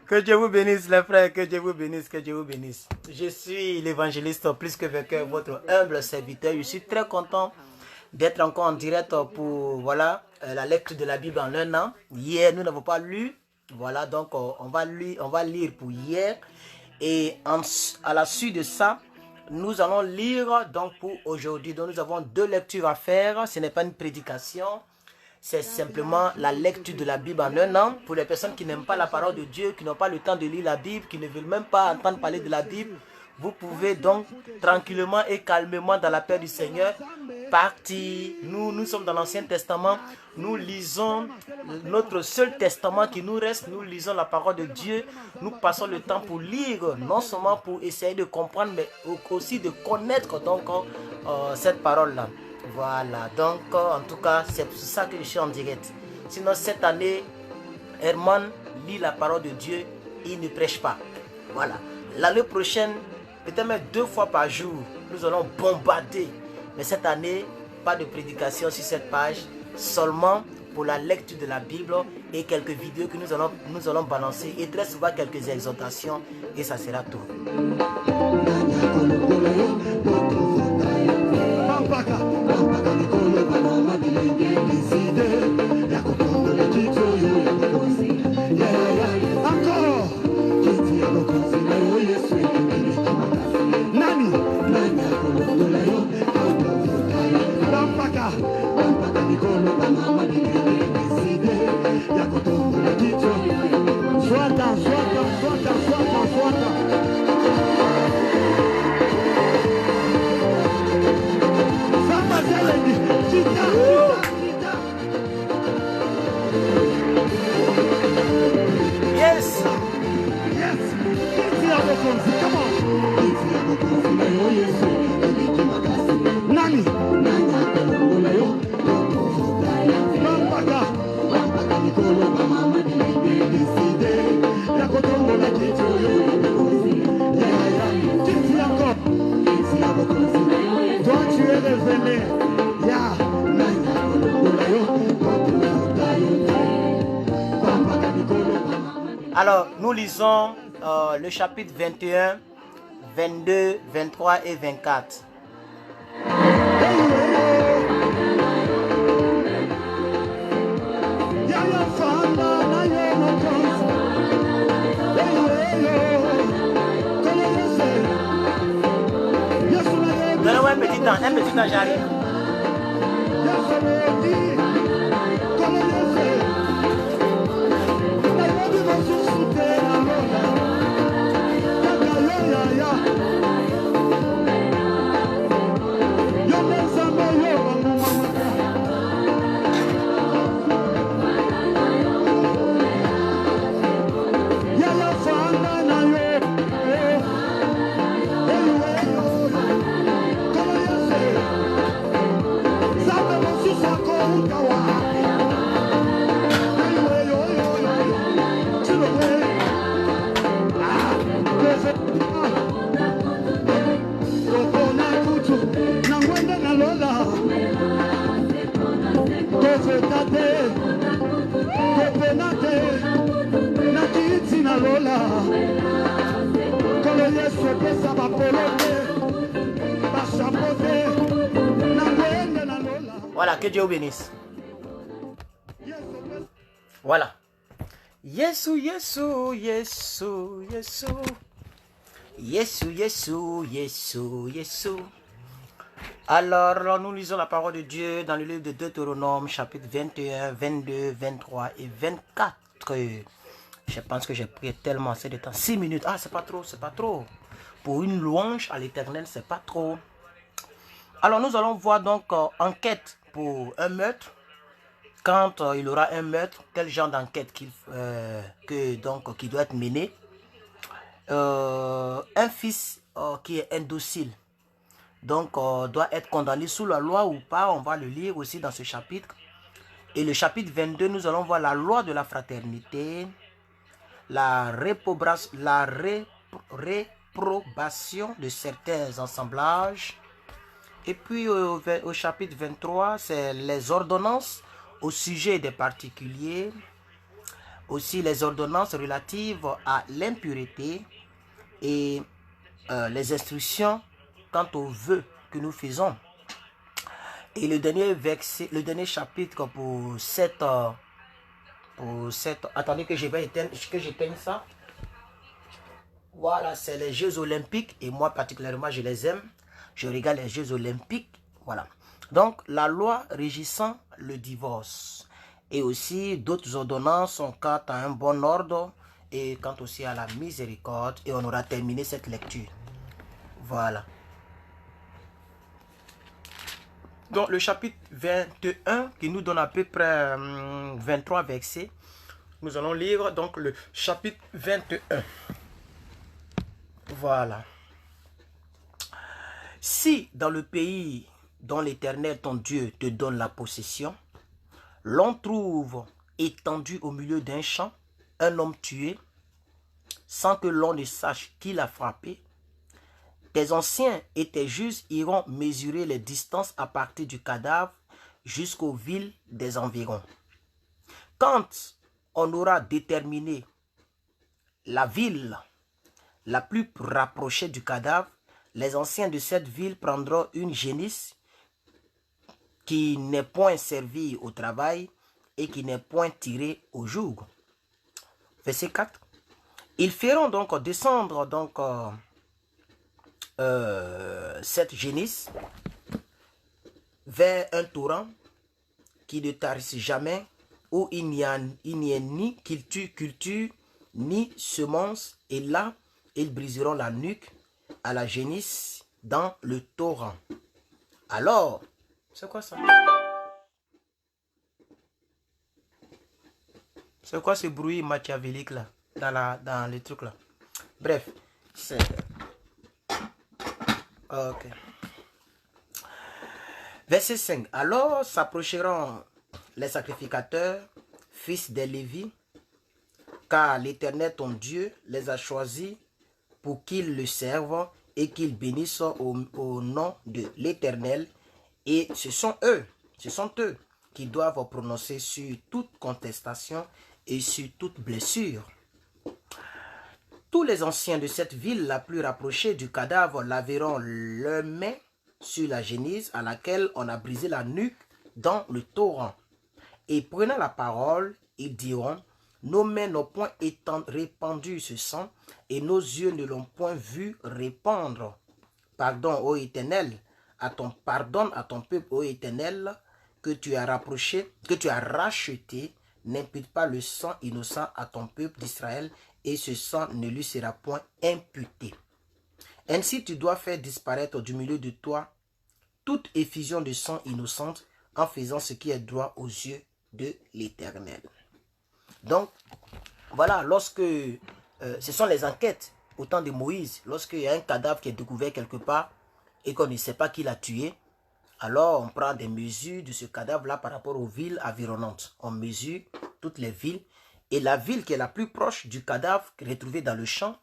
Que Dieu vous bénisse, les frères, que Dieu vous bénisse, que Dieu vous bénisse. Je suis l'évangéliste plus que vainqueur, votre humble serviteur. Je suis très content d'être encore en direct pour la lecture de la Bible en un an. Hier, nous n'avons pas lu. Voilà, donc on va lire pour hier. Et à la suite de ça, nous allons lire donc pour aujourd'hui. Donc nous avons 2 lectures à faire. Ce n'est pas une prédication. C'est simplement la lecture de la Bible en un an. Pour les personnes qui n'aiment pas la parole de Dieu, qui n'ont pas le temps de lire la Bible, qui ne veulent même pas entendre parler de la Bible, vous pouvez donc tranquillement et calmement dans la paix du Seigneur partir. Nous sommes dans l'Ancien Testament. Nous lisons notre seul testament qui nous reste. Nous lisons la parole de Dieu. Nous passons le temps pour lire, non seulement pour essayer de comprendre, mais aussi de connaître donc cette parole-là. Voilà, donc en tout cas, c'est pour ça que je suis en direct. Sinon, cette année, Herman lit la parole de Dieu, il ne prêche pas. Voilà. L'année prochaine, peut-être même 2 fois par jour, nous allons bombarder. Mais cette année, pas de prédication sur cette page, seulement pour la lecture de la Bible et quelques vidéos que nous allons balancer et très souvent quelques exhortations et ça sera tout. Alors, nous lisons le chapitre 21, 22, 23 et 24. Donnez-moi un petit temps, j'arrive. Voilà, que Dieu vous bénisse. Voilà. Yesu, Yesu, Yesu, Yesu. Yesu, Yesu, Yesu, Yesu. Alors, nous lisons la parole de Dieu dans le livre de Deutéronome, chapitre 21, 22, 23 et 24. Je pense que j'ai pris tellement assez de temps. 6 minutes. Ah, c'est pas trop, c'est pas trop. Pour une louange à l'Éternel, c'est pas trop. Alors, nous allons voir donc enquête pour un meurtre. Quand il aura un meurtre, quel genre d'enquête qui doit être menée. Un fils qui est indocile, donc doit être condamné sous la loi ou pas. On va le lire aussi dans ce chapitre. Et le chapitre 22, nous allons voir la loi de la fraternité, la réprobation de certains assemblages. Et puis au chapitre 23, c'est les ordonnances au sujet des particuliers. aussi les ordonnances relatives à l'impureté et les instructions quant aux vœux que nous faisons. Et le dernier verset, le dernier chapitre pour cette attendez que j'éteigne ça. Voilà, c'est les Jeux Olympiques et moi particulièrement je les aime. Je regarde les Jeux Olympiques. Voilà. Donc la loi régissant le divorce et aussi d'autres ordonnances quant à un bon ordre et quant aussi à la miséricorde. Et on aura terminé cette lecture. Voilà. Donc le chapitre 21 qui nous donne à peu près 23 versets. Nous allons lire donc le chapitre 21. Voilà. Si dans le pays dont l'Éternel ton Dieu te donne la possession, l'on trouve étendu au milieu d'un champ un homme tué, sans que l'on ne sache qui l'a frappé, tes anciens et tes juges iront mesurer les distances à partir du cadavre jusqu'aux villes des environs. Quand on aura déterminé la ville la plus rapprochée du cadavre, les anciens de cette ville prendront une génisse qui n'est point servie au travail et qui n'est point tirée au joug. Verset 4. Ils feront donc descendre cette génisse vers un torrent qui ne tarisse jamais, où il n'y a ni culture ni semence, et là ils briseront la nuque à la génisse dans le torrent. Alors, c'est quoi ça? C'est quoi ce bruit machiavélique là, dans les trucs là? Bref, c'est... Ok. Verset 5. Alors s'approcheront les sacrificateurs, fils des Lévi, car l'Éternel ton Dieu les a choisis pour qu'ils le servent et qu'ils bénissent au nom de l'Éternel. Et ce sont eux qui doivent prononcer sur toute contestation et sur toute blessure. Tous les anciens de cette ville la plus rapprochée du cadavre laveront leurs mains sur la génisse à laquelle on a brisé la nuque dans le torrent. Et prenant la parole, ils diront: nos mains n'ont point répandu ce sang, et nos yeux ne l'ont point vu répandre. Pardonne à ton peuple, ô Éternel, que tu as racheté, n'impute pas le sang innocent à ton peuple d'Israël, et ce sang ne lui sera point imputé. Ainsi tu dois faire disparaître du milieu de toi toute effusion de sang innocente, en faisant ce qui est droit aux yeux de l'Éternel. Donc, voilà, lorsque ce sont les enquêtes au temps de Moïse, lorsqu'il y a un cadavre qui est découvert quelque part et qu'on ne sait pas qui l'a tué, alors on prend des mesures de ce cadavre-là par rapport aux villes environnantes. On mesure toutes les villes et la ville qui est la plus proche du cadavre retrouvé dans le champ,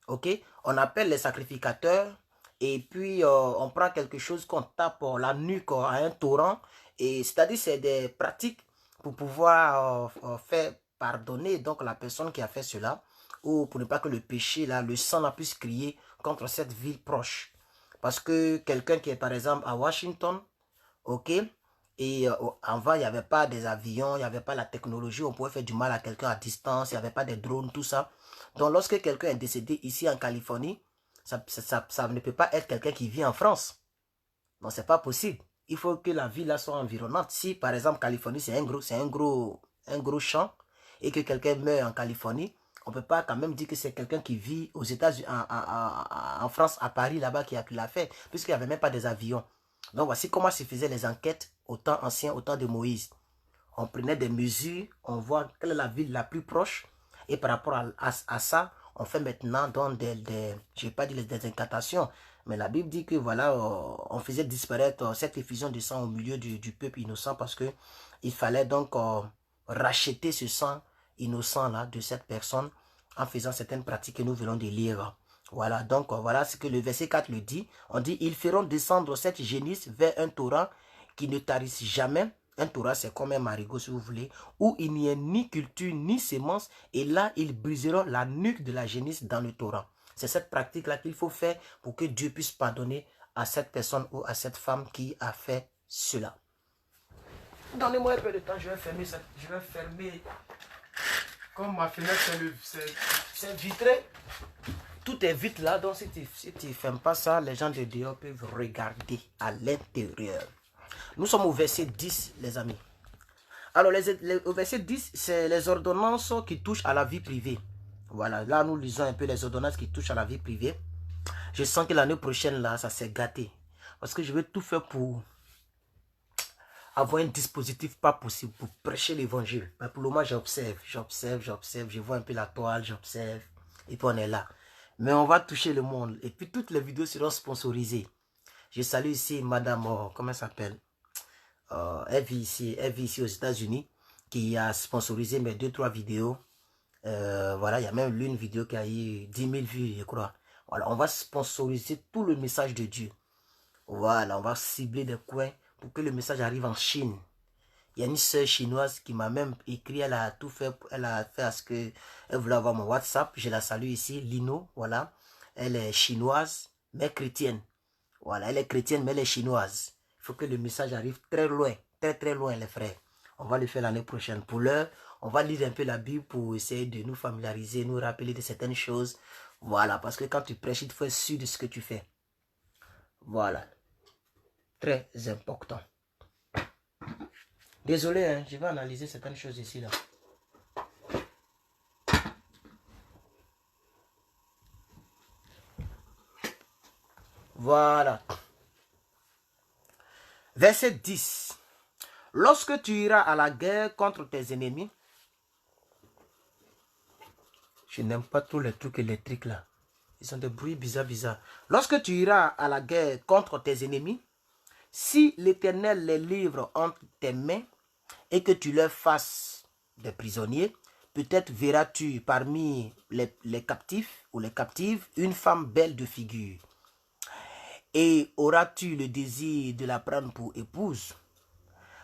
ok, on appelle les sacrificateurs et puis on prend quelque chose qu'on tape la nuque à un torrent, et c'est-à-dire c'est des pratiques pour pouvoir faire pardonner donc la personne qui a fait cela, ou pour ne pas que le péché là, le sang là puisse crier contre cette ville proche. Parce que quelqu'un qui est par exemple à Washington, ok, et avant il n'y avait pas des avions, il n'y avait pas la technologie, on pouvait faire du mal à quelqu'un à distance, il n'y avait pas des drones, tout ça. Donc lorsque quelqu'un est décédé ici en Californie, ça ne peut pas être quelqu'un qui vit en France. Non, c'est pas possible. Il faut que la ville là soit environnante. Si par exemple Californie c'est un gros champ et que quelqu'un meurt en Californie, on ne peut pas quand même dire que c'est quelqu'un qui vit aux États-Unis, en France, à Paris, là-bas, qui l'a fait, puisqu'il n'y avait même pas des avions. Donc voici comment se faisaient les enquêtes au temps ancien, au temps de Moïse. On prenait des mesures, on voit quelle est la ville la plus proche, et par rapport à ça, on fait maintenant dans je ne vais pas dire des incantations, mais la Bible dit que voilà, on faisait disparaître cette effusion de sang au milieu du peuple innocent, parce que il fallait donc racheter ce sang innocent là de cette personne en faisant certaines pratiques que nous venons de lire. Voilà, donc voilà ce que le verset 4 le dit. On dit: ils feront descendre cette génisse vers un torrent qui ne tarisse jamais, Un Torah, c'est comme un marigot, si vous voulez, où il n'y a ni culture, ni sémence. Et là, ils briseront la nuque de la génisse dans le Torah. C'est cette pratique-là qu'il faut faire pour que Dieu puisse pardonner à cette personne ou à cette femme qui a fait cela. Donnez-moi un peu de temps, je vais fermer ça. Je vais fermer. Comme ma fenêtre, c'est vitré. Tout est vite là, donc si tu ne fermes pas ça, les gens de dehors peuvent regarder à l'intérieur. Nous sommes au verset 10, les amis. Alors, au verset 10, c'est les ordonnances qui touchent à la vie privée. Voilà, là, nous lisons un peu les ordonnances qui touchent à la vie privée. Je sens que l'année prochaine, là, ça s'est gâté. Parce que je vais tout faire pour avoir un dispositif pas possible pour prêcher l'évangile. Mais pour le moment, j'observe. Je vois un peu la toile, j'observe. Et puis, on est là. Mais on va toucher le monde. Et puis, toutes les vidéos seront sponsorisées. Je salue ici Madame, comment elle s'appelle? Elle vit ici aux États-Unis, qui a sponsorisé mes 2-3 vidéos. Voilà, il y a même l'une vidéo qui a eu 10 000 vues, je crois. Voilà, on va sponsoriser tout le message de Dieu. Voilà, on va cibler des coins pour que le message arrive en Chine. Il y a une sœur chinoise qui m'a même écrit, elle a tout fait, elle a fait à ce que elle voulait avoir mon WhatsApp. Je la salue ici, Lino, voilà. Elle est chinoise, mais chrétienne. Voilà, elle est chrétienne, mais elle est chinoise. Il faut que le message arrive très loin, très loin, les frères. On va le faire l'année prochaine. Pour l'heure, on va lire un peu la Bible pour essayer de nous familiariser, nous rappeler de certaines choses. Voilà, parce que quand tu prêches, il faut être sûr de ce que tu fais. Voilà. Très important. Désolé, hein, je vais analyser certaines choses ici, là. Voilà. Verset 10. Lorsque tu iras à la guerre contre tes ennemis, je n'aime pas tous les trucs électriques là. Ils ont des bruits bizarres. Lorsque tu iras à la guerre contre tes ennemis, si l'Éternel les livre entre tes mains et que tu leur fasses des prisonniers, peut-être verras-tu parmi les captifs ou les captives une femme belle de figure. Et auras-tu le désir de la prendre pour épouse?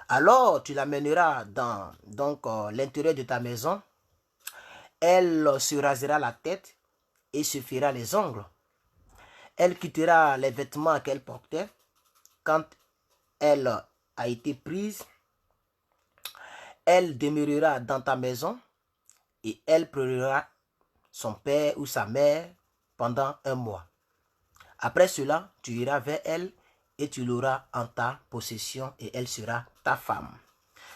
Alors tu l'amèneras dans l'intérieur de ta maison. Elle se rasera la tête et se fera les ongles. Elle quittera les vêtements qu'elle portait. Quand elle a été prise, elle demeurera dans ta maison et elle pleurera son père ou sa mère pendant 1 mois. Après cela, tu iras vers elle et tu l'auras en ta possession et elle sera ta femme.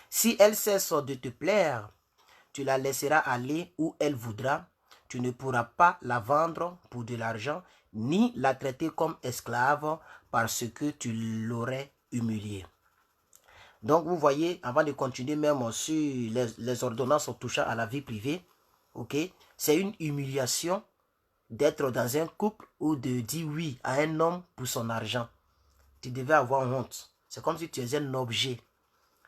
Si elle cesse de te plaire, tu la laisseras aller où elle voudra. Tu ne pourras pas la vendre pour de l'argent ni la traiter comme esclave parce que tu l'aurais humiliée. Donc vous voyez, avant de continuer même sur les ordonnances touchant à la vie privée, ok, c'est une humiliation d'être dans un couple ou de dire oui à un homme pour son argent. Tu devais avoir honte. C'est comme si tu étais un objet.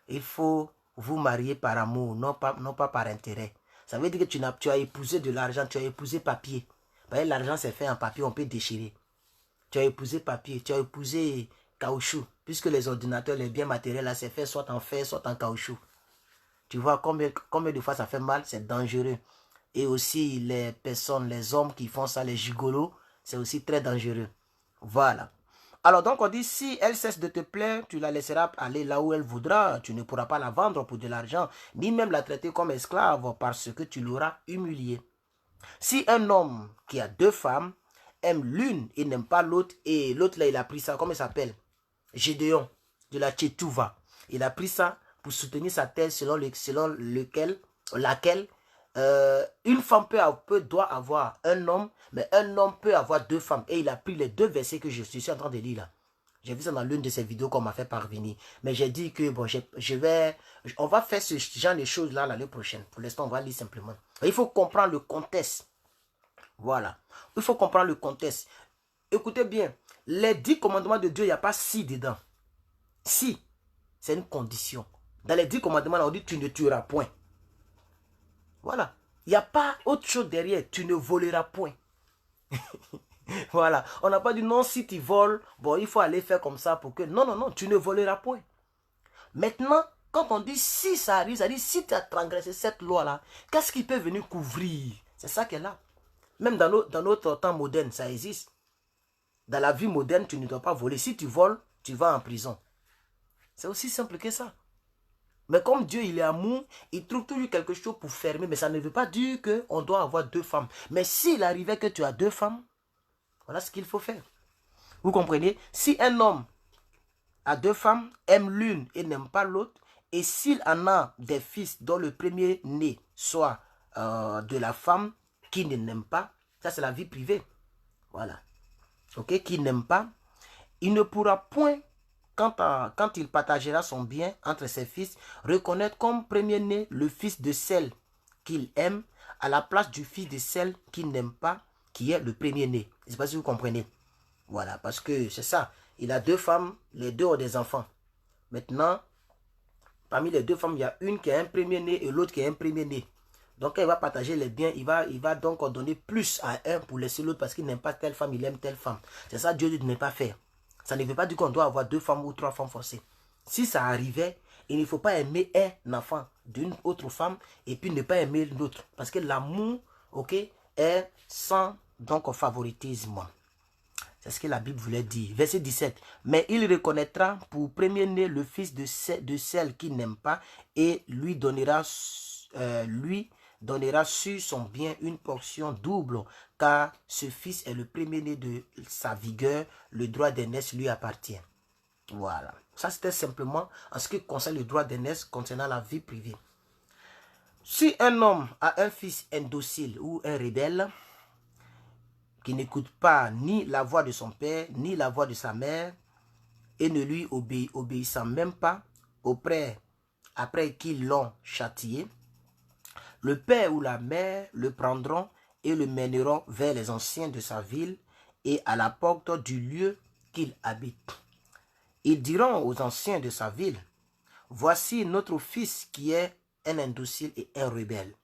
Il faut vous marier par amour, non pas par intérêt. Ça veut dire que tu as épousé de l'argent, tu as épousé papier. L'argent c'est fait en papier, on peut déchirer. Tu as épousé papier, tu as épousé caoutchouc. Puisque les ordinateurs, les biens matériels, là, c'est fait soit en fer, soit en caoutchouc. Tu vois combien de fois ça fait mal, c'est dangereux. Et aussi les personnes, les hommes qui font ça, les gigolos, c'est aussi très dangereux. Voilà. Alors donc on dit, si elle cesse de te plaire, tu la laisseras aller là où elle voudra. Tu ne pourras pas la vendre pour de l'argent, ni même la traiter comme esclave parce que tu l'auras humiliée. Si un homme qui a 2 femmes aime l'une et n'aime pas l'autre, et l'autre là il a pris ça, comment il s'appelle? Gédéon, de la Tchétouva. Il a pris ça pour soutenir sa thèse selon laquelle une femme doit avoir un homme, mais un homme peut avoir 2 femmes. Et il a pris les 2 versets que je suis en train de lire là. J'ai vu ça dans l'une de ces vidéos qu'on m'a fait parvenir. Mais j'ai dit que bon, on va faire ce genre de choses là l'année prochaine. Pour l'instant, on va lire simplement. Il faut comprendre le contexte. Voilà. Il faut comprendre le contexte. Écoutez bien. Les 10 commandements de Dieu, il n'y a pas si dedans. Si, c'est une condition. Dans les 10 commandements, on dit tu ne tueras point. Voilà. Il n'y a pas autre chose derrière. Tu ne voleras point. Voilà. On n'a pas dit non, si tu voles, bon, il faut aller faire comme ça pour que... Non, tu ne voleras point. Maintenant, Quand on dit si ça arrive, ça dit si tu as transgressé cette loi-là, qu'est-ce qui peut venir couvrir? C'est ça qu'elle a. Même dans notre temps moderne, ça existe. Dans la vie moderne, tu ne dois pas voler. Si tu voles, tu vas en prison. C'est aussi simple que ça. Mais comme Dieu, il est amour, il trouve toujours quelque chose pour fermer. Mais ça ne veut pas dire qu'on doit avoir 2 femmes. Mais s'il arrivait que tu as 2 femmes, voilà ce qu'il faut faire. Vous comprenez? Si un homme a 2 femmes, aime l'une et n'aime pas l'autre, et s'il en a des fils dont le premier-né soit de la femme qui ne l'aime pas, ça c'est la vie privée. Voilà. Ok? Qui n'aime pas, il ne pourra point, quand il partagera son bien entre ses fils, reconnaître comme premier-né le fils de celle qu'il aime à la place du fils de celle qu'il n'aime pas, qui est le premier-né. Je ne sais pas si vous comprenez. Voilà, parce que c'est ça. Il a 2 femmes, les 2 ont des enfants. Maintenant, parmi les 2 femmes, il y a une qui a un premier-né et l'autre qui a un premier-né. Donc, quand il va partager les biens, il va donc donner plus à un pour laisser l'autre parce qu'il n'aime pas telle femme, il aime telle femme. C'est ça, Dieu ne veut pas faire. Ça ne veut pas dire qu'on doit avoir 2 femmes ou 3 femmes forcées. Si ça arrivait, il ne faut pas aimer un enfant d'une autre femme et puis ne pas aimer l'autre. Parce que l'amour, ok, est sans donc favoritisme. C'est ce que la Bible voulait dire. Verset 17. Mais il reconnaîtra pour premier-né le fils de celle qu'il n'aime pas et lui donnera sur son bien une portion double, car ce fils est le premier-né de sa vigueur, le droit d'aînesse lui appartient. Voilà. Ça, c'était simplement en ce qui concerne le droit d'aînesse concernant la vie privée. Si un homme a un fils indocile ou un rebelle, qui n'écoute pas ni la voix de son père, ni la voix de sa mère, et ne lui obéissant même pas après qu'ils l'ont châtié, le père ou la mère le prendront et le mèneront vers les anciens de sa ville et à la porte du lieu qu'il habite. Ils diront aux anciens de sa ville, voici notre fils qui est un indocile et un rebelle.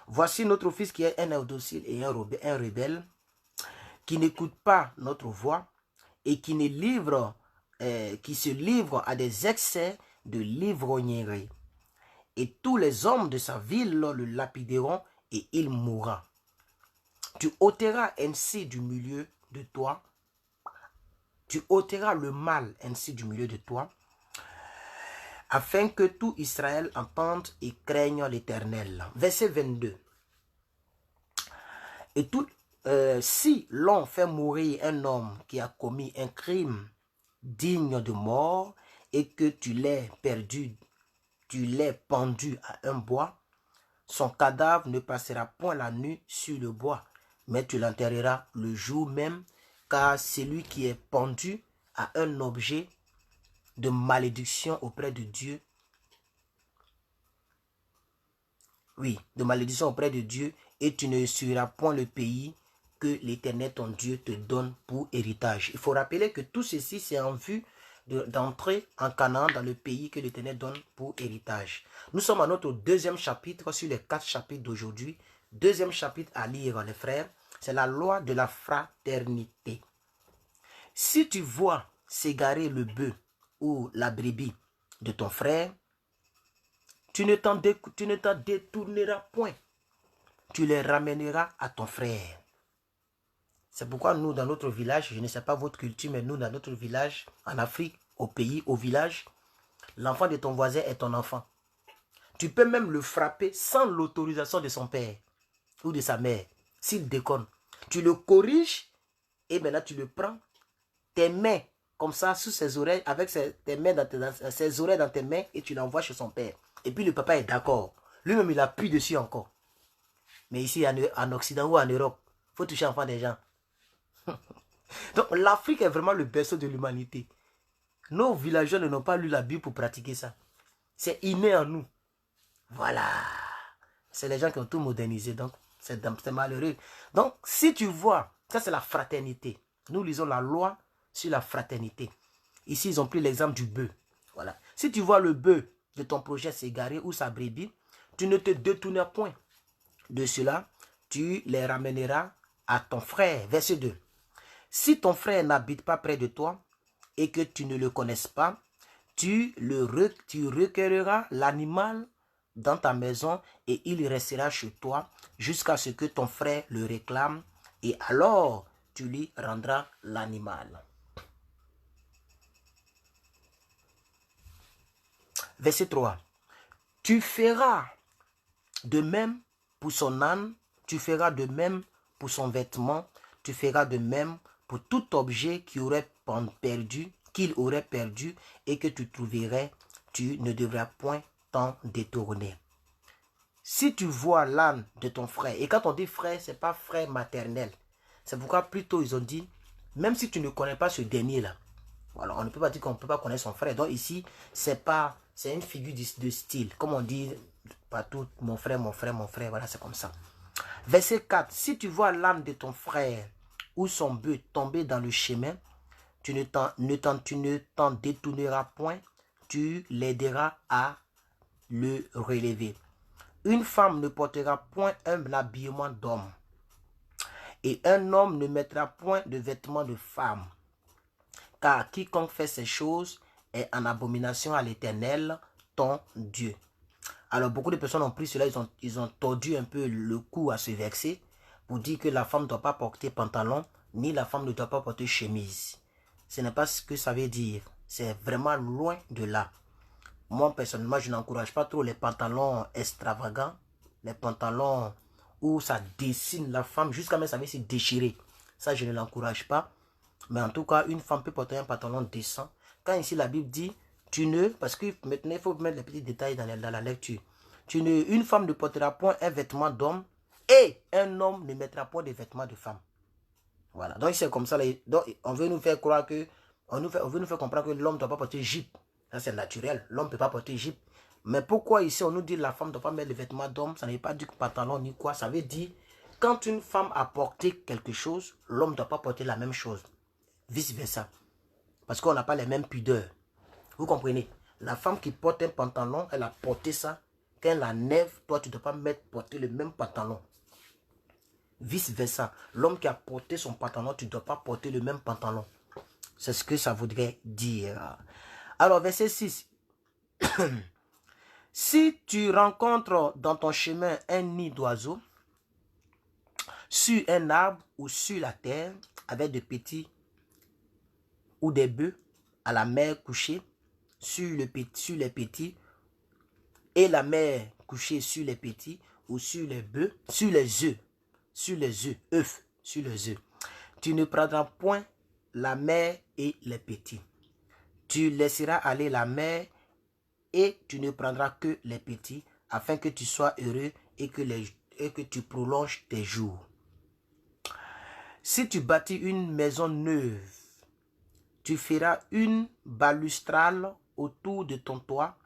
Voici notre fils qui est un indocile et un rebelle, qui n'écoute pas notre voix et qui se livre à des excès de l'ivrognerie. Et tous les hommes de sa ville le lapideront et il mourra. Tu ôteras ainsi du milieu de toi, tu ôteras le mal ainsi du milieu de toi, afin que tout Israël entende et craigne l'Éternel. Verset 22. Et si l'on fait mourir un homme qui a commis un crime digne de mort et que tu l'aies pendu à un bois, son cadavre ne passera point la nuit sur le bois, mais tu l'enterreras le jour même, car celui qui est pendu à un objet de malédiction auprès de Dieu, oui, de malédiction auprès de Dieu, et tu ne suivras point le pays que l'Éternel ton Dieu te donne pour héritage. Il faut rappeler que tout ceci, c'est en vue d'entrer en Canaan, dans le pays que l'Éternel donne pour héritage. Nous sommes à notre 2e chapitre sur les 4 chapitres d'aujourd'hui. 2e chapitre à lire, les frères, c'est la loi de la fraternité. Si tu vois s'égarer le bœuf ou la brebis de ton frère, tu ne t'en détourneras point. Tu les ramèneras à ton frère. C'est pourquoi nous, dans notre village, je ne sais pas votre culture, mais nous, dans notre village, en Afrique, au pays, au village, l'enfant de ton voisin est ton enfant. Tu peux même le frapper sans l'autorisation de son père ou de sa mère, s'il déconne. Tu le corriges et maintenant tu le prends, tes mains, comme ça, sous ses oreilles, avec tes mains ses oreilles dans tes mains, et tu l'envoies chez son père. Et puis le papa est d'accord. Lui-même, il appuie dessus encore. Mais ici, en Occident ou en Europe, il faut toucher l'enfant des gens. Donc l'Afrique est vraiment le berceau de l'humanité. Nos villageois n'ont pas lu la Bible pour pratiquer ça. C'est inné en nous. Voilà. C'est les gens qui ont tout modernisé. Donc c'est malheureux. Donc si tu vois, ça c'est la fraternité. Nous lisons la loi sur la fraternité. Ici ils ont pris l'exemple du bœuf. Voilà. Si tu vois le bœuf de ton projet s'égarer ou sa brebis, tu ne te détourneras point de cela. Tu les ramèneras à ton frère. Verset 2. Si ton frère n'habite pas près de toi et que tu ne le connaisses pas, tu recueilleras l'animal dans ta maison et il restera chez toi jusqu'à ce que ton frère le réclame et alors tu lui rendras l'animal. Verset 3. Tu feras de même pour son âne, tu feras de même pour son vêtement, tu feras de même pour tout objet qu'il aurait perdu et que tu trouverais, tu ne devras point t'en détourner. Si tu vois l'âne de ton frère, et quand on dit frère, ce n'est pas frère maternel. C'est pourquoi plutôt ils ont dit, même si tu ne connais pas ce dernier-là, alors on ne peut pas dire qu'on ne peut pas connaître son frère. Donc ici, c'est une figure de style. Comme on dit partout, mon frère, voilà, c'est comme ça. Verset 4, si tu vois l'âne de ton frère ou son bœuf tomber dans le chemin, tu ne t'en détourneras point, tu l'aideras à le relever. Une femme ne portera point un habillement d'homme, et un homme ne mettra point de vêtements de femme. Car quiconque fait ces choses est en abomination à l'Éternel, ton Dieu. Alors beaucoup de personnes ont pris cela, ils ont tordu un peu le cou à ce verset pour dire que la femme ne doit pas porter pantalon, ni la femme ne doit pas porter chemise. Ce n'est pas ce que ça veut dire. C'est vraiment loin de là. Moi, personnellement, je n'encourage pas trop les pantalons extravagants, les pantalons où ça dessine la femme, jusqu'à même ça veut se déchirer. Ça, je ne l'encourage pas. Mais en tout cas, une femme peut porter un pantalon décent. Quand ici la Bible dit, parce que maintenant il faut mettre les petits détails dans la lecture. Une femme ne portera point un vêtement d'homme et un homme ne mettra point de vêtements de femme. Voilà. Donc c'est comme ça. Donc, on veut nous faire croire que, on veut nous faire comprendre que l'homme ne doit pas porter jupe. Ça c'est naturel. L'homme ne peut pas porter jupe. Mais pourquoi ici on nous dit que la femme ne doit pas mettre de vêtements d'homme? Ça n'est pas du pantalon ni quoi. Ça veut dire, quand une femme a porté quelque chose, l'homme ne doit pas porter la même chose. Vice versa. Parce qu'on n'a pas les mêmes pudeurs. Vous comprenez? La femme qui porte un pantalon, elle a porté ça. Quand elle enlève, toi tu ne dois pas porter le même pantalon. Vice versa. L'homme qui a porté son pantalon, tu ne dois pas porter le même pantalon. C'est ce que ça voudrait dire. Alors verset 6. Si tu rencontres dans ton chemin un nid d'oiseaux, sur un arbre ou sur la terre, avec des petits ou des bœufs à la mer couchée sur les petits, et la mère couchée sur les petits ou sur les bœufs, sur les œufs, sur les œufs. Tu ne prendras point la mère et les petits. Tu laisseras aller la mère et tu ne prendras que les petits, afin que tu sois heureux et que tu prolonges tes jours. Si tu bâtis une maison neuve, tu feras une balustrade autour de ton toit,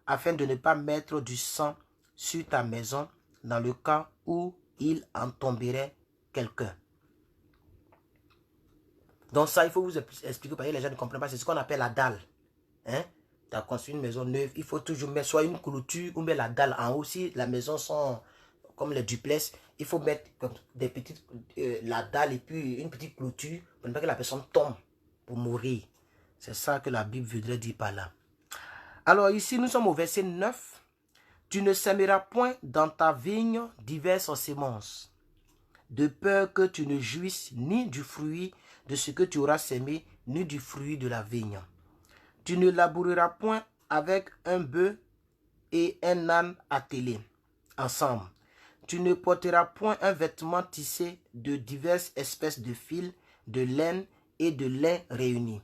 afin de ne pas mettre du sang sur ta maison dans le cas où il en tomberait quelqu'un. Donc ça, il faut vous expliquer parce que les gens ne comprennent pas. C'est ce qu'on appelle la dalle. Hein? Tu as construit une maison neuve, il faut toujours mettre soit une clôture ou bien la dalle en haut. Si la maison sont comme les duplex, il faut mettre des petites, la dalle et puis une petite clôture pour ne pas que la personne tombe pour mourir. C'est ça que la Bible voudrait dire par là. Alors ici, nous sommes au verset 9. Tu ne sèmeras point dans ta vigne diverses semences, de peur que tu ne jouisses ni du fruit de ce que tu auras sémé, ni du fruit de la vigne. Tu ne laboureras point avec un bœuf et un âne attelé ensemble. Tu ne porteras point un vêtement tissé de diverses espèces de fils, de laine et de lin réunis.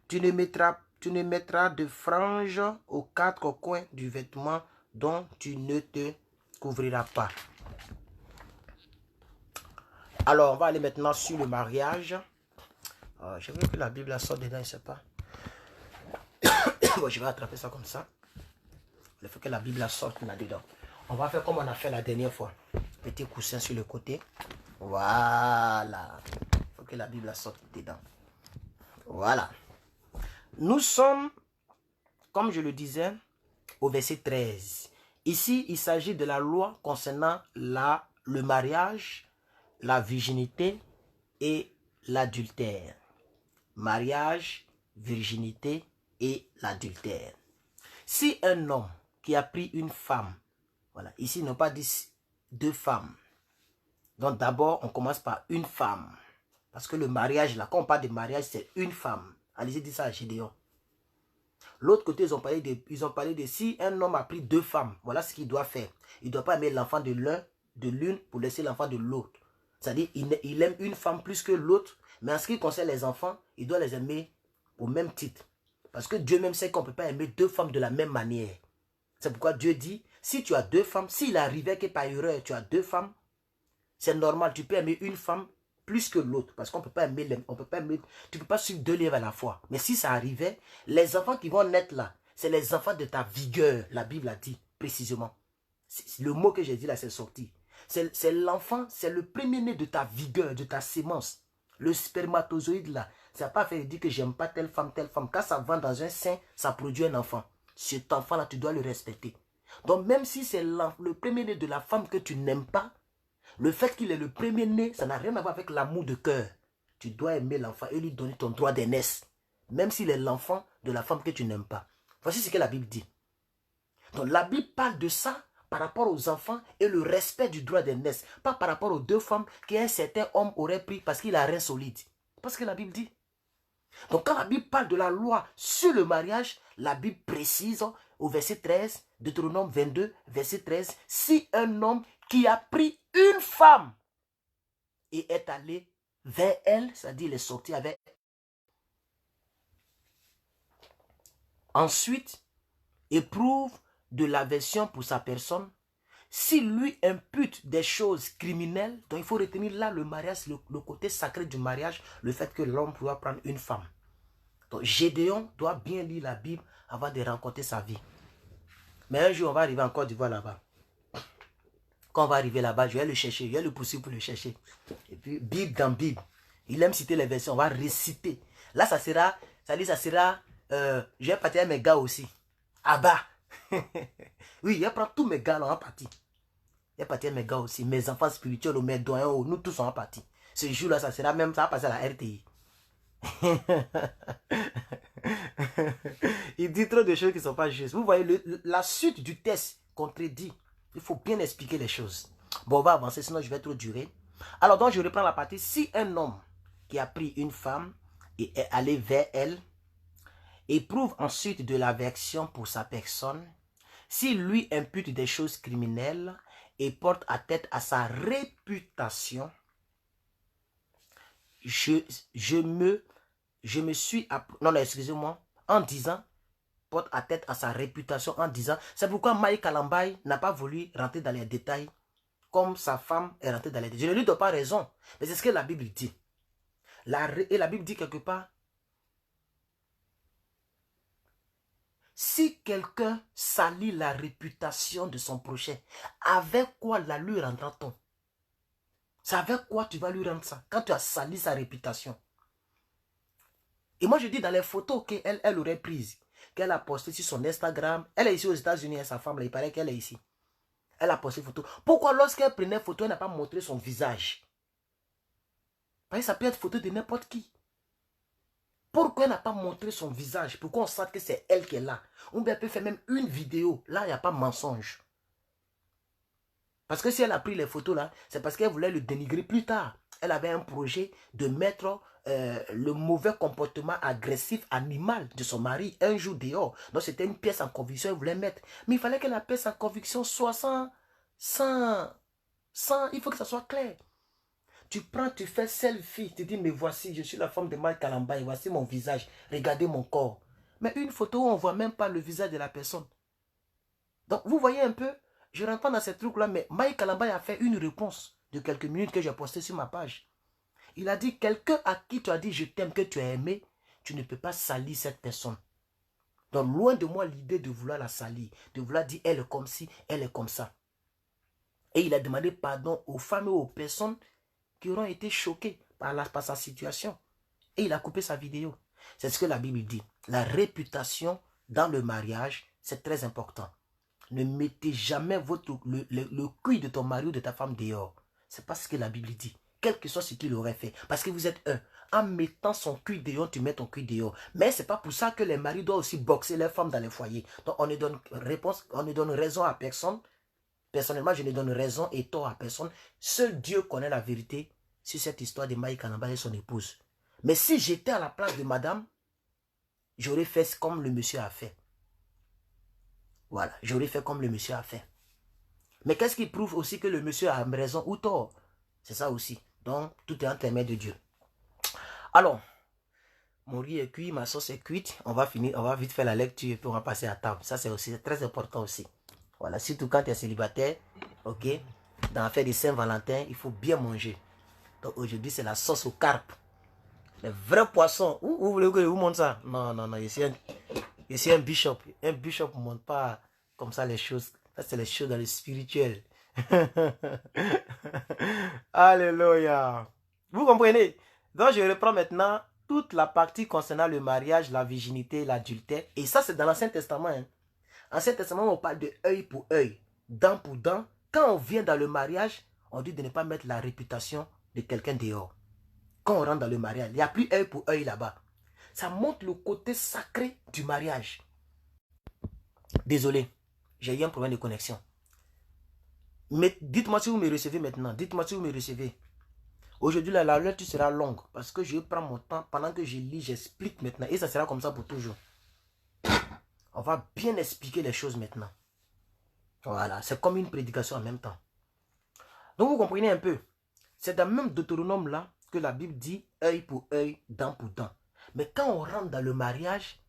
Tu ne mettras de franges aux quatre coins du vêtement dont tu ne te couvriras pas. Alors, on va aller maintenant sur le mariage. Je veux que la Bible sorte dedans, je ne sais pas. Bon, je vais attraper ça comme ça. Il faut que la Bible sorte là-dedans. On va faire comme on a fait la dernière fois. Petit coussin sur le côté. Voilà. Il faut que la Bible sorte dedans. Voilà. Nous sommes, comme je le disais, au verset 13. Ici, il s'agit de la loi concernant le mariage, la virginité et l'adultère. Mariage, virginité et l'adultère. Si un homme qui a pris une femme, voilà, ici ils n'ont pas dit 2 femmes. Donc d'abord, on commence par une femme. Parce que le mariage, là, quand on parle de mariage, c'est une femme. Allez-y, dis ça à Gédéon. L'autre côté, ils ont parlé de si un homme a pris 2 femmes, voilà ce qu'il doit faire. Il ne doit pas aimer l'enfant de l'une pour laisser l'enfant de l'autre. C'est-à-dire, il aime une femme plus que l'autre, mais en ce qui concerne les enfants, il doit les aimer au même titre. Parce que Dieu même sait qu'on ne peut pas aimer 2 femmes de la même manière. C'est pourquoi Dieu dit, si tu as 2 femmes, s'il arrivait que par erreur tu as 2 femmes, c'est normal, tu peux aimer une femme plus que l'autre. Parce qu'on ne peut pas aimer, tu ne peux pas suivre 2 livres à la fois. Mais si ça arrivait, les enfants qui vont naître là, c'est les enfants de ta vigueur. La Bible a dit précisément. Le mot que j'ai dit là, c'est sorti. C'est l'enfant, c'est le premier-né de ta vigueur, de ta sémence. Le spermatozoïde là, ça n'a pas fait dire que j'aime pas telle femme, telle femme. Quand ça va dans un sein, ça produit un enfant. Cet enfant là, tu dois le respecter. Donc même si c'est le premier-né de la femme que tu n'aimes pas, le fait qu'il est le premier-né, ça n'a rien à voir avec l'amour de cœur. Tu dois aimer l'enfant et lui donner ton droit d'aînesse. Même s'il est l'enfant de la femme que tu n'aimes pas. Voici ce que la Bible dit. Donc la Bible parle de ça par rapport aux enfants et le respect du droit d'aînesse. Pas par rapport aux 2 femmes qu'un certain homme aurait pris parce qu'il a un rein solide. Parce que la Bible dit. Donc quand la Bible parle de la loi sur le mariage, la Bible précise au verset 13, Deutéronome 22, verset 13, si un homme qui a pris une femme et est allé vers elle, c'est-à-dire il est sorti avec elle. Ensuite, éprouve de l'aversion pour sa personne. S'il lui impute des choses criminelles, donc il faut retenir là le mariage, le côté sacré du mariage, le fait que l'homme doit prendre une femme. Donc Gédéon doit bien lire la Bible avant de rencontrer sa vie. Mais un jour, on va arriver en Côte d'Ivoire là-bas. Quand on va arriver là-bas, je vais le chercher, je vais le pousser pour le chercher. Et puis, Bible dans Bible. Il aime citer les versions, on va réciter. Là, ça sera, je vais partir avec mes gars aussi. Ah bah. Oui, je vais prendre tous mes gars là en partie. Je vais partir avec mes gars aussi, mes enfants spirituels, mes doyens, nous tous en partie. Ce jour-là, ça sera même, ça va passer à la RTI. Il dit trop de choses qui ne sont pas justes. Vous voyez, la suite du test contredit. Il faut bien expliquer les choses. Bon, on va avancer, sinon je vais trop durer. Alors, donc, je reprends la partie. Si un homme qui a pris une femme et est allé vers elle, éprouve ensuite de l'aversion pour sa personne, s'il lui impute des choses criminelles et porte atteinte à sa réputation, je me suis... Non, excusez-moi. En disant, porte atteinte à sa réputation en disant, c'est pourquoi Maï Kalambaï n'a pas voulu rentrer dans les détails comme sa femme est rentrée dans les détails. Je ne lui donne pas raison, mais c'est ce que la Bible dit. Et la Bible dit quelque part, si quelqu'un salit la réputation de son prochain, avec quoi la lui rendra-t-on? C'est avec quoi tu vas lui rendre ça quand tu as sali sa réputation? Et moi je dis dans les photos qu'elle aurait prises, qu'elle a postées sur son Instagram, elle est ici aux États-Unis, sa femme, là, il paraît qu'elle est ici. Elle a posté photo. Pourquoi lorsqu'elle prenait photo, elle n'a pas montré son visage? Parce que ça peut être photo de n'importe qui. Pourquoi elle n'a pas montré son visage? Pourquoi on sent que c'est elle qui est là? On peut faire même une vidéo. Là, il n'y a pas mensonge. Parce que si elle a pris les photos là, c'est parce qu'elle voulait le dénigrer plus tard. Elle avait un projet de mettre le mauvais comportement agressif animal de son mari un jour dehors. Donc c'était une pièce en conviction qu'elle voulait mettre. Mais il fallait que la pièce en conviction soit sans il faut que ça soit clair. Tu prends, tu fais selfie, tu dis mais voici, je suis la femme de Maï Kalambaï, voici mon visage, regardez mon corps. Mais une photo où on ne voit même pas le visage de la personne. Donc vous voyez un peu, je ne rentre pas dans ces trucs-là, mais Maï Kalambaï a fait une réponse de quelques minutes que j'ai postée sur ma page. Il a dit, quelqu'un à qui tu as dit je t'aime, que tu as aimé, tu ne peux pas salir cette personne. Donc loin de moi l'idée de vouloir la salir, de vouloir dire elle est comme ci, elle est comme ça. Et il a demandé pardon aux femmes et aux personnes qui auront été choquées par sa situation. Et il a coupé sa vidéo. C'est ce que la Bible dit. La réputation dans le mariage, c'est très important. Ne mettez jamais le cuir de ton mari ou de ta femme dehors. C'est pas ce que la Bible dit. Quel que soit ce qu'il aurait fait. Parce que vous êtes un. en mettant son cul dehors, tu mets ton cul dehors. Mais c'est pas pour ça que les maris doivent aussi boxer les femmes dans les foyers. Donc on ne donne réponse, on ne donne raison à personne. Personnellement, je ne donne raison et tort à personne. Seul Dieu connaît la vérité sur cette histoire de Maï Kanamba et son épouse. Mais si j'étais à la place de madame, j'aurais fait comme le monsieur a fait. Voilà, j'aurais fait comme le monsieur a fait. Mais qu'est-ce qui prouve aussi que le monsieur a raison ou tort? C'est ça aussi. Donc, tout est entre les mains de Dieu. Alors, mon riz est cuit, ma sauce est cuite. On va finir, on va vite faire la lecture et puis on va passer à table. Ça, c'est aussi très important aussi. Voilà, surtout quand tu es célibataire, ok? Dans l'affaire de Saint-Valentin, il faut bien manger. Donc aujourd'hui, c'est la sauce au carpe. Les vrais poissons. Où vous voulez que je vous montre ça? Non, non, non. Ici, un bishop. Un bishop ne montre pas comme ça les choses. Ça, c'est les choses dans le spirituel. Alléluia. Vous comprenez? Donc, je reprends maintenant toute la partie concernant le mariage, la virginité, l'adultère. Et ça, c'est dans l'Ancien Testament. Hein. Ancien Testament, on parle de œil pour œil, dent pour dent. Quand on vient dans le mariage, on dit de ne pas mettre la réputation de quelqu'un dehors. Quand on rentre dans le mariage, il n'y a plus œil pour œil là-bas. Ça montre le côté sacré du mariage. Désolé, j'ai eu un problème de connexion. Mais dites-moi si vous me recevez maintenant. Dites-moi si vous me recevez. Aujourd'hui, la lecture sera longue parce que je prends mon temps. Pendant que je lis, j'explique maintenant. Et ça sera comme ça pour toujours. On va bien expliquer les choses maintenant. Voilà, c'est comme une prédication en même temps. Donc vous comprenez un peu. C'est dans le même Deutéronome là que la Bible dit œil pour œil, dent pour dent. Mais quand on rentre dans le mariage,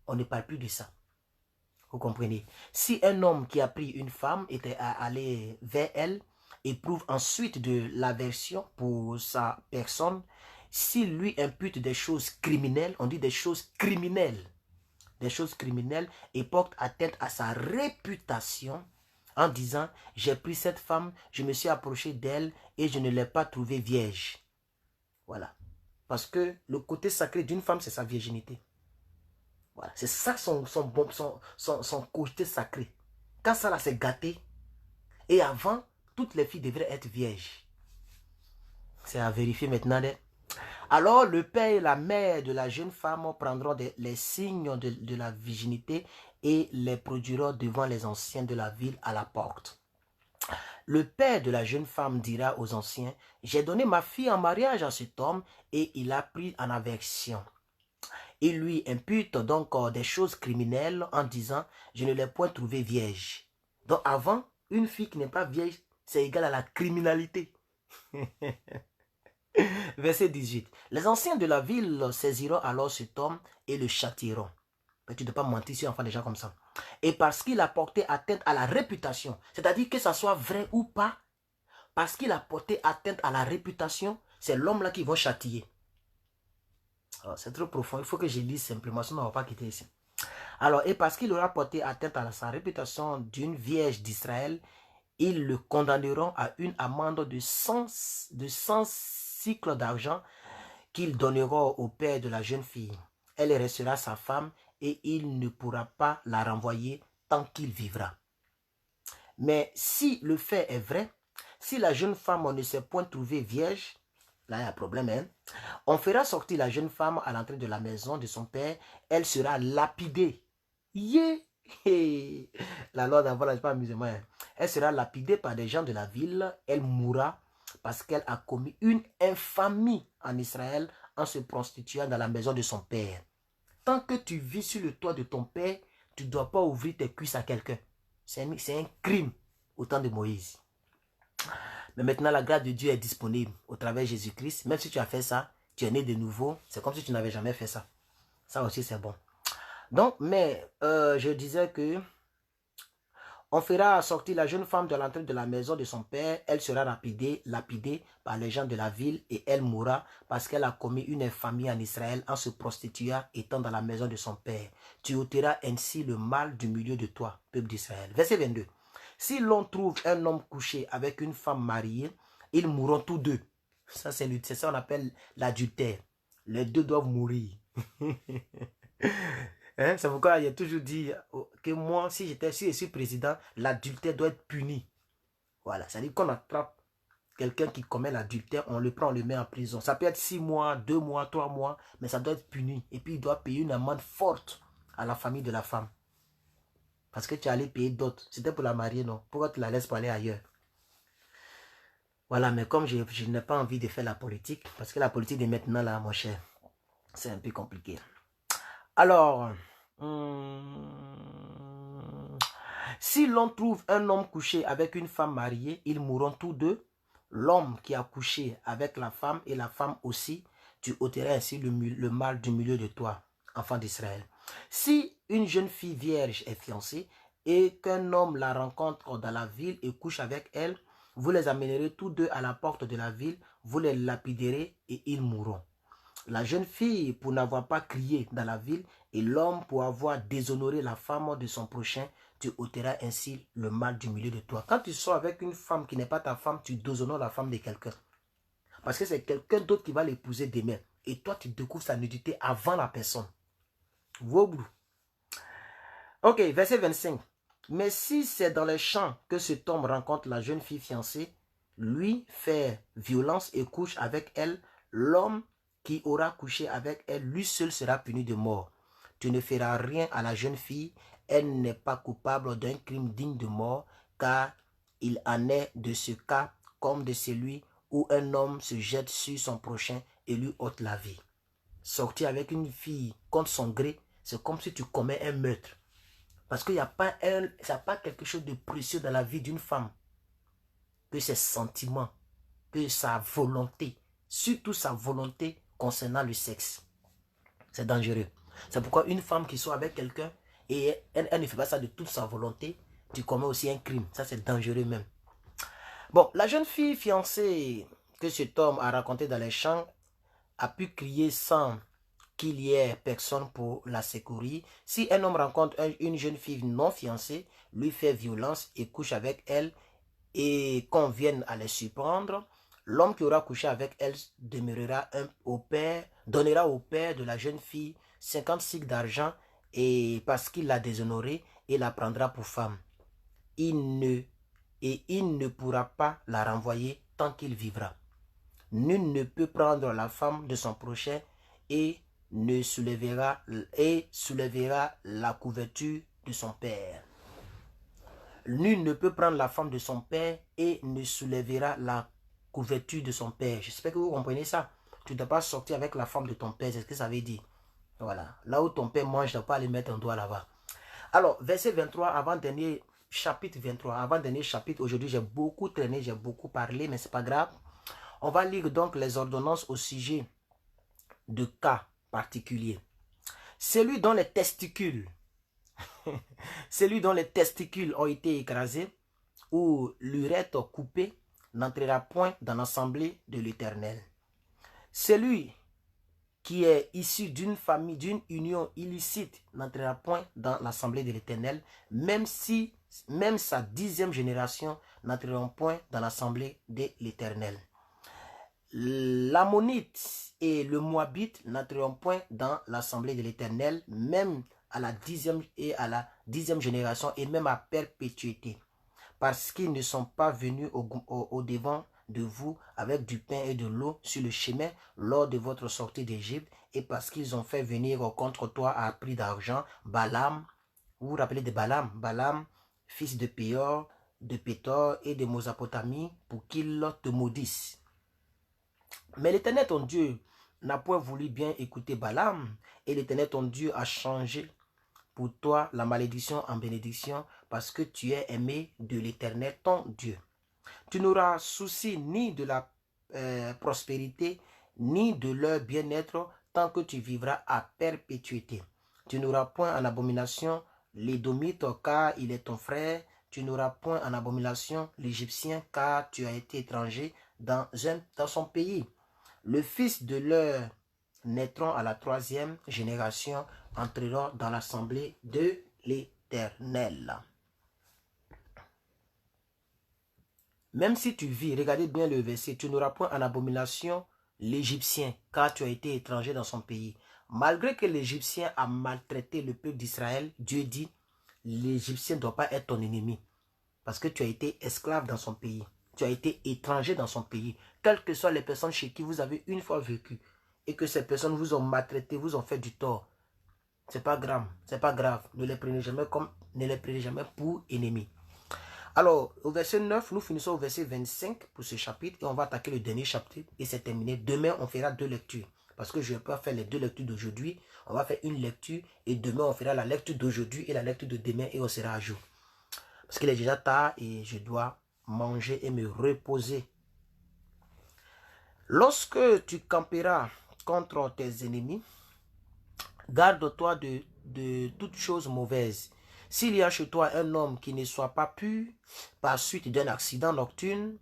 on ne parle plus de ça. Vous comprenez? Si un homme qui a pris une femme était allé vers elle, éprouve ensuite de l'aversion pour sa personne, s'il lui impute des choses criminelles, on dit des choses criminelles, et porte atteinte à sa réputation en disant « J'ai pris cette femme, je me suis approché d'elle et je ne l'ai pas trouvée vierge. » Voilà. Parce que le côté sacré d'une femme, c'est sa virginité. Voilà. C'est ça son côté sacré. Quand ça là, c'est gâté. Et avant, toutes les filles devraient être vierges. C'est à vérifier maintenant. Alors, le père et la mère de la jeune femme prendront les signes de la virginité et les produiront devant les anciens de la ville à la porte. Le père de la jeune femme dira aux anciens, « J'ai donné ma fille en mariage à cet homme et il a pris en aversion. » Il lui impute donc des choses criminelles en disant, « Je ne l'ai point trouvée vierge. » Donc avant, une fille qui n'est pas vierge, c'est égal à la criminalité. Verset 18. Les anciens de la ville saisiront alors cet homme et le châtieront. Mais tu ne dois pas mentir sur un enfant déjà comme ça. Et parce qu'il a porté atteinte à la réputation, c'est-à-dire que ça soit vrai ou pas, parce qu'il a porté atteinte à la réputation, c'est l'homme là qui va châtier. C'est trop profond, il faut que je lise simplement, sinon on ne va pas quitter ici. Alors, et parce qu'il aura porté atteinte à sa réputation d'une vierge d'Israël, ils le condamneront à une amende de 100 cycles d'argent qu'ils donneront au père de la jeune fille. Elle restera sa femme et il ne pourra pas la renvoyer tant qu'il vivra. Mais si le fait est vrai, si la jeune femme ne s'est point trouvée vierge, là il y a un problème, hein? On fera sortir la jeune femme à l'entrée de la maison de son père, elle sera lapidée. Yeah! La loi d'avant, là, c'est pas amusement. Hein? Elle sera lapidée par des gens de la ville, elle mourra parce qu'elle a commis une infamie en Israël en se prostituant dans la maison de son père. Tant que tu vis sur le toit de ton père, tu ne dois pas ouvrir tes cuisses à quelqu'un. C'est un crime au temps de Moïse. Mais maintenant, la grâce de Dieu est disponible au travers de Jésus-Christ. Même si tu as fait ça, tu es né de nouveau. C'est comme si tu n'avais jamais fait ça. Ça aussi, c'est bon. Donc, mais je disais que on fera sortir la jeune femme de l'entrée de la maison de son père. Elle sera lapidée par les gens de la ville et elle mourra parce qu'elle a commis une infamie en Israël en se prostituant étant dans la maison de son père. Tu ôteras ainsi le mal du milieu de toi, peuple d'Israël. Verset 22. Si l'on trouve un homme couché avec une femme mariée, ils mourront tous deux. Ça, c'est ça qu'on appelle l'adultère. Les deux doivent mourir. Hein? C'est pourquoi il a toujours dit que moi, si je suis président, l'adultère doit être puni. Voilà, ça veut dire qu'on attrape quelqu'un qui commet l'adultère, on le prend, on le met en prison. Ça peut être 6 mois, 2 mois, 3 mois, mais ça doit être puni. Et puis il doit payer une amende forte à la famille de la femme. Parce que tu es allé payer d'autres. C'était pour la marier, non? Pourquoi tu la laisses pour aller ailleurs? Voilà, mais comme je n'ai pas envie de faire la politique, parce que la politique de maintenant, là, mon cher, c'est un peu compliqué. Alors, si l'on trouve un homme couché avec une femme mariée, ils mourront tous deux. L'homme qui a couché avec la femme et la femme aussi, tu ôteras ainsi le mal du milieu de toi, enfant d'Israël. Si une jeune fille vierge est fiancée et qu'un homme la rencontre dans la ville et couche avec elle, vous les amènerez tous deux à la porte de la ville, vous les lapiderez et ils mourront. La jeune fille pour n'avoir pas crié dans la ville et l'homme pour avoir déshonoré la femme de son prochain, tu ôteras ainsi le mal du milieu de toi. Quand tu sors avec une femme qui n'est pas ta femme, tu déshonores la femme de quelqu'un. Parce que c'est quelqu'un d'autre qui va l'épouser demain. Et toi, tu découvres sa nudité avant la personne. Woblou. Ok, verset 25. Mais si c'est dans les champs que cet homme rencontre la jeune fille fiancée, lui fait violence et couche avec elle, l'homme qui aura couché avec elle, lui seul sera puni de mort. Tu ne feras rien à la jeune fille, elle n'est pas coupable d'un crime digne de mort, car il en est de ce cas comme de celui où un homme se jette sur son prochain et lui ôte la vie. Sortir avec une fille contre son gré, c'est comme si tu commets un meurtre. Parce qu'il n'y a pas quelque chose de précieux dans la vie d'une femme que ses sentiments, que sa volonté, surtout sa volonté concernant le sexe. C'est dangereux. C'est pourquoi une femme qui soit avec quelqu'un et elle ne fait pas ça de toute sa volonté, tu commets aussi un crime. Ça, c'est dangereux même. Bon, la jeune fille fiancée que cet homme a raconté dans les champs a pu crier sans qu'il y ait personne pour la secourir. Si un homme rencontre une jeune fille non fiancée, lui fait violence et couche avec elle et qu'on vienne à les surprendre, l'homme qui aura couché avec elle donnera au père de la jeune fille 50 cycles d'argent et parce qu'il l'a déshonorée et la prendra pour femme. Il ne pourra pas la renvoyer tant qu'il vivra. Nul ne peut prendre la femme de son prochain et soulèvera la couverture de son père. Nul ne peut prendre la femme de son père et ne soulèvera la couverture de son père. J'espère que vous comprenez ça. Tu ne dois pas sortir avec la femme de ton père, c'est ce que ça veut dire. Voilà. Là où ton père mange, tu ne dois pas aller mettre un doigt là-bas. Alors, verset 23, avant-dernier chapitre 23, avant-dernier chapitre, aujourd'hui j'ai beaucoup traîné, j'ai beaucoup parlé, mais ce n'est pas grave. On va lire donc les ordonnances au sujet de cas particuliers. Celui dont les testicules ont été écrasés ou l'urètre coupé n'entrera point dans l'assemblée de l'Éternel. Celui qui est issu d'une famille, d'une union illicite n'entrera point dans l'assemblée de l'Éternel, même sa 10e génération n'entrera point dans l'assemblée de l'Éternel. L'Ammonite et le Moabite n'entreront point dans l'assemblée de l'Éternel, même à la 10e génération et même à perpétuité, parce qu'ils ne sont pas venus au devant de vous avec du pain et de l'eau sur le chemin lors de votre sortie d'Égypte, et parce qu'ils ont fait venir contre toi à prix d'argent Balaam, vous vous rappelez de Balaam, Balaam, fils de Péor, de Pétor et de Mésopotamie, pour qu'ils te maudissent. Mais l'Éternel ton Dieu n'a point voulu bien écouter Balaam, et l'Éternel ton Dieu a changé pour toi la malédiction en bénédiction, parce que tu es aimé de l'Éternel ton Dieu. Tu n'auras souci ni de la prospérité, ni de leur bien-être, tant que tu vivras à perpétuité. Tu n'auras point en abomination l'Édomite, car il est ton frère. Tu n'auras point en abomination l'Égyptien, car tu as été étranger dans son pays. Le fils de leur naîtront à la 3e génération, entreront dans l'assemblée de l'Éternel. Même si tu vis, regardez bien le verset, tu n'auras point en abomination l'Égyptien, car tu as été étranger dans son pays. Malgré que l'Égyptien a maltraité le peuple d'Israël, Dieu dit, l'Égyptien ne doit pas être ton ennemi, parce que tu as été esclave dans son pays. tu as été étranger dans son pays, quelles que soient les personnes chez qui vous avez une fois vécu, et que ces personnes vous ont maltraité, vous ont fait du tort, c'est pas grave, ne les prenez jamais pour ennemis. Alors, au verset 9, nous finissons au verset 25 pour ce chapitre et on va attaquer le dernier chapitre et c'est terminé. Demain, on fera 2 lectures parce que je ne peux pas faire les 2 lectures d'aujourd'hui. On va faire une lecture et demain, on fera la lecture d'aujourd'hui et la lecture de demain et on sera à jour. Parce qu'il est déjà tard et je dois manger et me reposer. Lorsque tu camperas contre tes ennemis, garde-toi de toutes choses mauvaises. S'il y a chez toi un homme qui ne soit pas pur par suite d'un accident nocturne,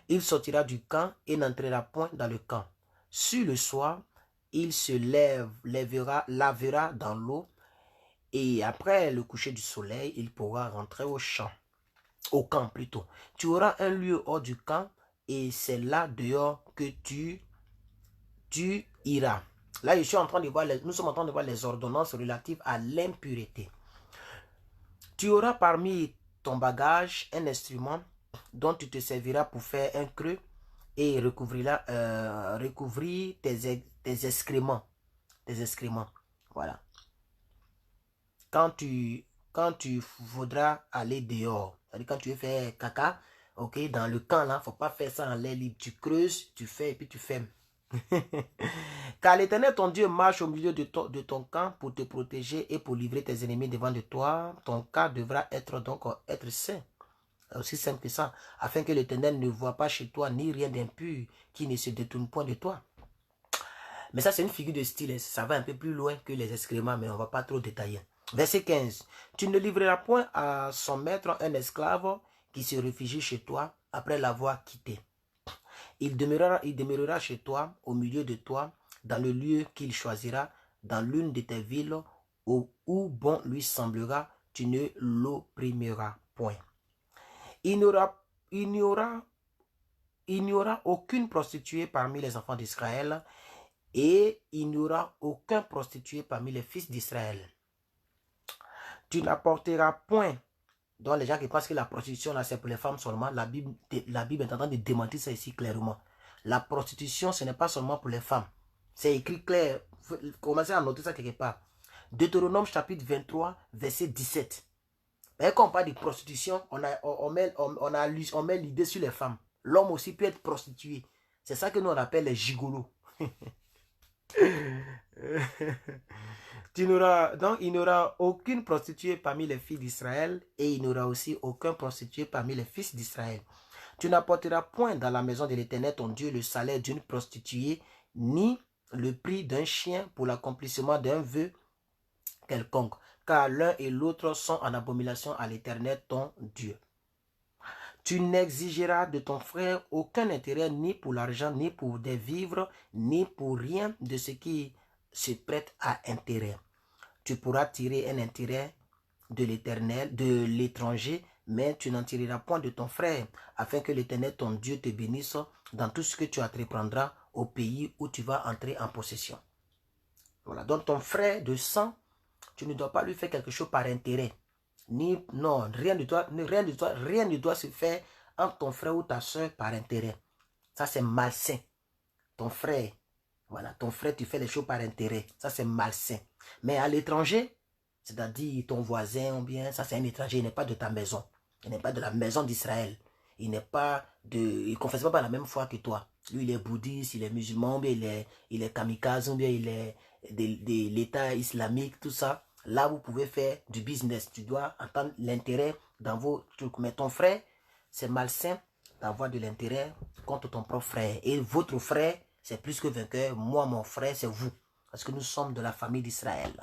il sortira du camp et n'entrera point dans le camp. Sur le soir, il se lavera dans l'eau et après le coucher du soleil, il pourra rentrer au camp plutôt. Tu auras un lieu hors du camp et c'est là dehors que tu iras. Là, nous sommes en train de voir les ordonnances relatives à l'impureté. Tu auras parmi ton bagage un instrument dont tu te serviras pour faire un creux et recouvrir tes excréments. Voilà. Quand tu voudras aller dehors, c'est-à-dire quand tu veux faire caca, ok, dans le camp là, faut pas faire ça en l'air libre. Tu creuses, tu fais et puis tu fermes. Car l'Éternel, ton Dieu, marche au milieu de ton camp pour te protéger et pour livrer tes ennemis devant de toi. Ton cas devra être saint. Aussi simple que ça. Afin que l'Éternel ne voit pas chez toi ni rien d'impur qui ne se détourne point de toi. Mais ça, c'est une figure de style. Ça va un peu plus loin que les excréments, mais on ne va pas trop détailler. Verset 15. Tu ne livreras point à son maître un esclave qui se réfugie chez toi après l'avoir quitté. Il demeurera chez toi, au milieu de toi, dans le lieu qu'il choisira, dans l'une de tes villes, où bon lui semblera, tu ne l'opprimeras point. Il n'y aura aucune prostituée parmi les enfants d'Israël, et il n'y aura aucun prostitué parmi les fils d'Israël. Tu n'apporteras point. Donc les gens qui pensent que la prostitution là c'est pour les femmes seulement, la Bible est en train de démentir ça ici clairement. La prostitution ce n'est pas seulement pour les femmes. C'est écrit clair. Commencez à noter ça quelque part. Deutéronome chapitre 23 verset 17. Et quand on parle de prostitution, on met l'idée sur les femmes. L'homme aussi peut être prostitué. C'est ça que nous on appelle les gigolos. Donc, il n'y aura aucune prostituée parmi les filles d'Israël et il n'y aura aussi aucun prostitué parmi les fils d'Israël. Tu n'apporteras point dans la maison de l'Éternel ton Dieu le salaire d'une prostituée, ni le prix d'un chien pour l'accomplissement d'un vœu quelconque, car l'un et l'autre sont en abomination à l'Éternel ton Dieu. Tu n'exigeras de ton frère aucun intérêt ni pour l'argent, ni pour des vivres, ni pour rien de ce qui se prête à intérêt. Tu pourras tirer un intérêt de l'Éternel, de l'étranger, mais tu n'en tireras point de ton frère, afin que l'Éternel, ton Dieu, te bénisse dans tout ce que tu entreprendras au pays où tu vas entrer en possession. Voilà, donc ton frère de sang, tu ne dois pas lui faire quelque chose par intérêt. Non, rien ne doit se faire entre ton frère ou ta soeur par intérêt. Ça, c'est malsain. Ton frère, voilà, ton frère, tu fais les choses par intérêt. Ça, c'est malsain. Mais à l'étranger, c'est-à-dire ton voisin ou bien, ça, c'est un étranger, il n'est pas de ta maison. Il n'est pas de la maison d'Israël. Il ne confesse pas la même foi que toi. Lui, il est bouddhiste, il est musulman, ou bien il est kamikaze, ou bien il est de l'État islamique, tout ça. Là, vous pouvez faire du business. Tu dois entendre l'intérêt dans vos trucs. Mais ton frère, c'est malsain d'avoir de l'intérêt contre ton propre frère. Et votre frère, c'est plus que vainqueur. Moi, mon frère, c'est vous. Parce que nous sommes de la famille d'Israël.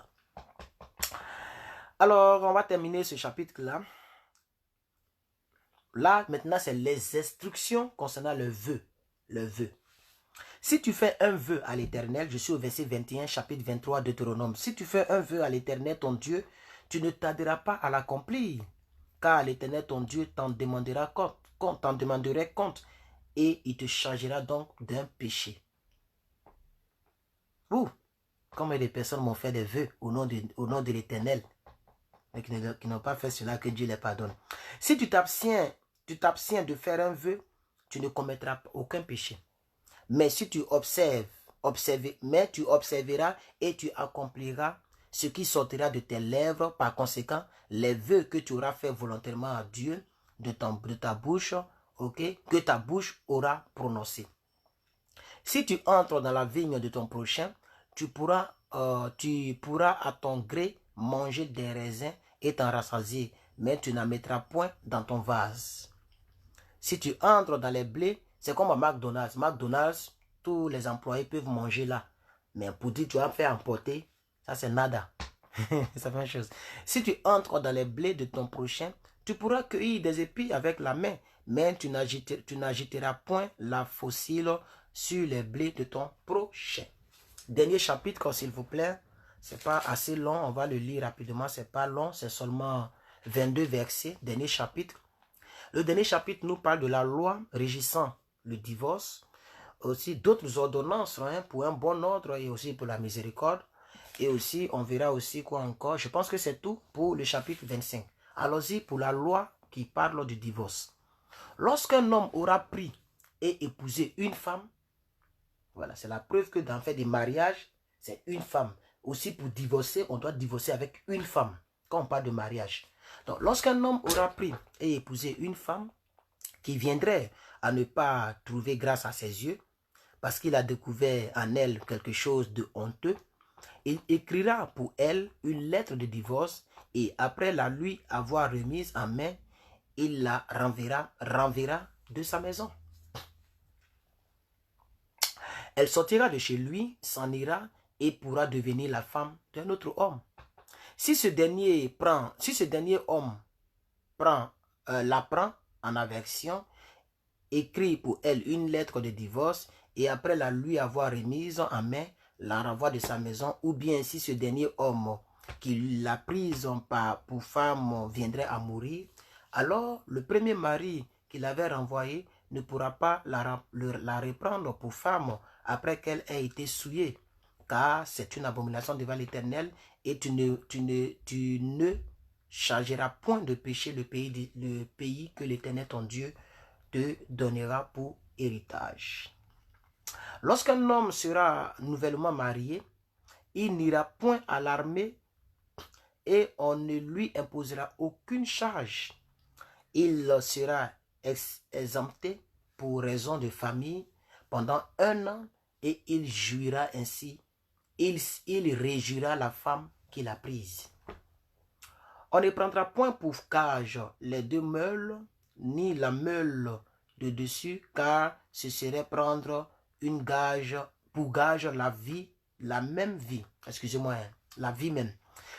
Alors, on va terminer ce chapitre-là. Là, maintenant, c'est les instructions concernant le vœu. Le vœu. Si tu fais un vœu à l'Éternel, je suis au verset 21, chapitre 23 de Deutéronome. Si tu fais un vœu à l'Éternel, ton Dieu, tu ne tarderas pas à l'accomplir. Car l'Éternel, ton Dieu, t'en demandera compte et il te chargera donc d'un péché. Combien de personnes m'ont fait des vœux au nom de l'Éternel, mais qui n'ont pas fait cela, que Dieu les pardonne. Si tu t'abstiens tu t'abstiens de faire un vœu, tu ne commettras aucun péché. Mais si tu tu observeras et tu accompliras ce qui sortira de tes lèvres. Par conséquent, les vœux que tu auras fait volontairement à Dieu de ta bouche, que ta bouche aura prononcé. Si tu entres dans la vigne de ton prochain, tu pourras à ton gré manger des raisins et t'en rassasier, mais tu n'en mettras point dans ton vase. Si tu entres dans les blés, c'est comme à McDonald's. McDonald's, tous les employés peuvent manger là. Mais pour dire que tu vas faire emporter, ça c'est nada. C'est la même chose. Si tu entres dans les blés de ton prochain, tu pourras cueillir des épis avec la main, mais tu n'agiteras point la fossile sur les blés de ton prochain. Dernier chapitre, s'il vous plaît. C'est pas assez long, on va le lire rapidement. C'est pas long, c'est seulement 22 versets. Dernier chapitre. Le dernier chapitre nous parle de la loi régissant le divorce, aussi d'autres ordonnances pour un bon ordre et aussi pour la miséricorde. Et aussi, on verra aussi quoi encore. Je pense que c'est tout pour le chapitre 25. Allons-y pour la loi qui parle du divorce. Lorsqu'un homme aura pris et épousé une femme, voilà, c'est la preuve que dans le fait des mariages, c'est une femme. Aussi pour divorcer, on doit divorcer avec une femme, quand on parle de mariage. Donc, lorsqu'un homme aura pris et épousé une femme qui viendrait à ne pas trouver grâce à ses yeux, parce qu'il a découvert en elle quelque chose de honteux, il écrira pour elle une lettre de divorce et après la lui avoir remise en main, il la renverra de sa maison. Elle sortira de chez lui, s'en ira et pourra devenir la femme d'un autre homme. Si ce dernier homme la prend en aversion, écrit pour elle une lettre de divorce et après la lui avoir remise en main, la renvoie de sa maison, ou bien si ce dernier homme qui l'a prise pour femme viendrait à mourir, alors le premier mari qui l'avait renvoyé ne pourra pas la reprendre pour femme après qu'elle ait été souillée, car c'est une abomination devant l'Éternel et tu ne chargeras point de péché le pays que l'Éternel ton Dieu te donnera pour héritage. Lorsqu'un homme sera nouvellement marié, il n'ira point à l'armée et on ne lui imposera aucune charge. Il sera exempté pour raison de famille pendant 1 an et il jouira ainsi. Il réjouira la femme qu'il a prise. On ne prendra point pour gage les 2 meules, ni la meule de dessus, car ce serait prendre pour gage la même vie, excusez-moi, la vie même.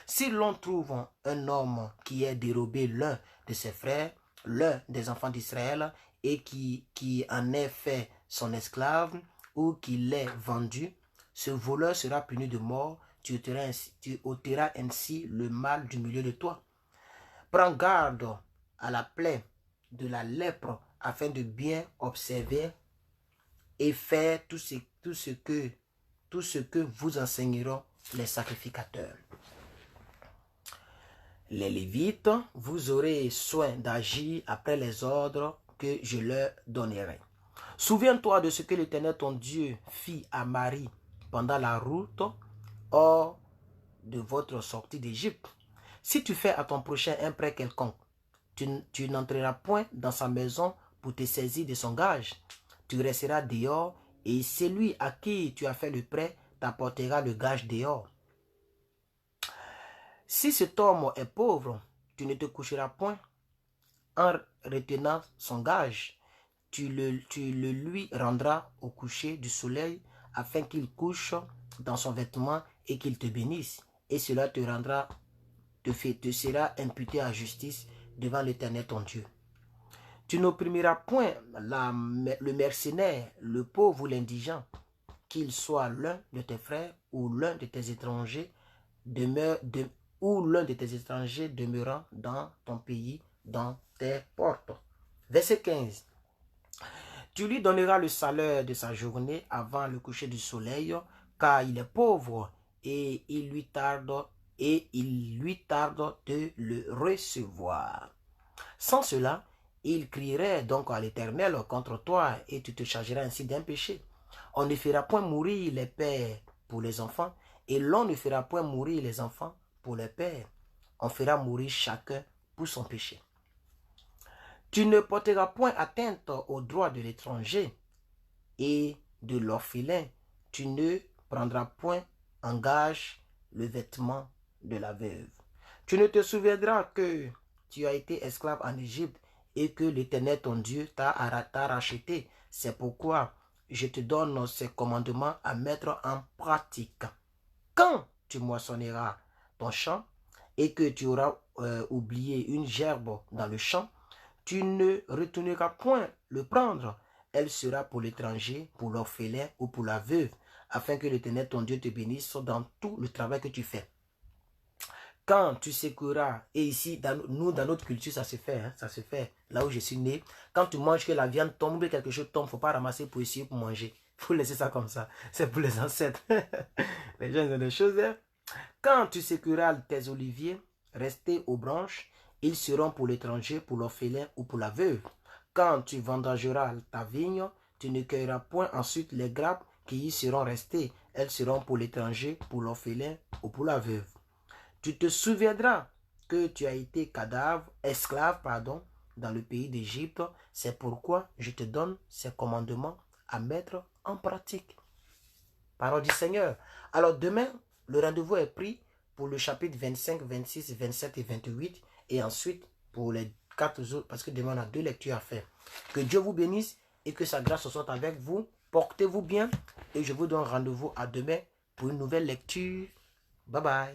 Si l'on trouve un homme qui ait dérobé l'un de ses frères, l'un des enfants d'Israël, et qui en ait fait son esclave, ou qui l'ait vendu, ce voleur sera puni de mort. Tu ôteras ainsi le mal du milieu de toi. Prends garde à la plaie de la lèpre afin de bien observer et faire tout ce que vous enseigneront les sacrificateurs. Les Lévites, vous aurez soin d'agir après les ordres que je leur donnerai. Souviens-toi de ce que l'Éternel ton Dieu fit à Marie pendant la route hors de votre sortie d'Égypte. Si tu fais à ton prochain un prêt quelconque, tu n'entreras point dans sa maison pour te saisir de son gage. Tu resteras dehors et celui à qui tu as fait le prêt t'apportera le gage dehors. Si cet homme est pauvre, tu ne te coucheras point en retenant son gage. Tu le lui rendras au coucher du soleil afin qu'il couche dans son vêtement et qu'il te bénisse. Et cela te sera imputé à justice devant l'Éternel ton Dieu. Tu n'opprimeras point le mercenaire, le pauvre ou l'indigent, qu'il soit l'un de tes frères ou l'un de tes étrangers demeurant dans ton pays, dans tes portes. Verset 15. Tu lui donneras le salaire de sa journée avant le coucher du soleil, car il est pauvre et il lui tarde de le recevoir. Sans cela, Il crierait donc à l'Éternel contre toi et tu te chargeras ainsi d'un péché. On ne fera point mourir les pères pour les enfants et l'on ne fera point mourir les enfants pour les pères. On fera mourir chacun pour son péché. Tu ne porteras point atteinte aux droits de l'étranger et de l'orphelin. Tu ne prendras point en gage le vêtement de la veuve. Tu ne te souviendras que tu as été esclave en Égypte et que l'Éternel ton Dieu t'a racheté. C'est pourquoi je te donne ces commandements à mettre en pratique. Quand tu moissonneras ton champ et que tu auras oublié une gerbe dans le champ, tu ne retourneras point le prendre. Elle sera pour l'étranger, pour l'orphelin ou pour la veuve, afin que l'Éternel ton Dieu te bénisse dans tout le travail que tu fais. Quand tu secoueras, et ici, dans notre culture, ça se fait, hein, ça se fait, là où je suis né, quand tu manges que la viande tombe, quelque chose tombe, il ne faut pas ramasser pour essayer pour manger. Il faut laisser ça comme ça. C'est pour les ancêtres. Les gens ont des choses. Hein. Quand tu secoueras tes oliviers, restés aux branches, ils seront pour l'étranger, pour l'orphelin ou pour la veuve. Quand tu vendangeras ta vigne, tu ne cueilleras point ensuite les grappes qui y seront restées. Elles seront pour l'étranger, pour l'orphelin ou pour la veuve. Tu te souviendras que tu as été esclave, dans le pays d'Égypte. C'est pourquoi je te donne ces commandements à mettre en pratique. Parole du Seigneur. Alors demain, le rendez-vous est pris pour le chapitre 25, 26, 27 et 28. Et ensuite, pour les 4 autres, parce que demain, on a 2 lectures à faire. Que Dieu vous bénisse et que sa grâce soit avec vous. Portez-vous bien et je vous donne rendez-vous à demain pour une nouvelle lecture. Bye bye.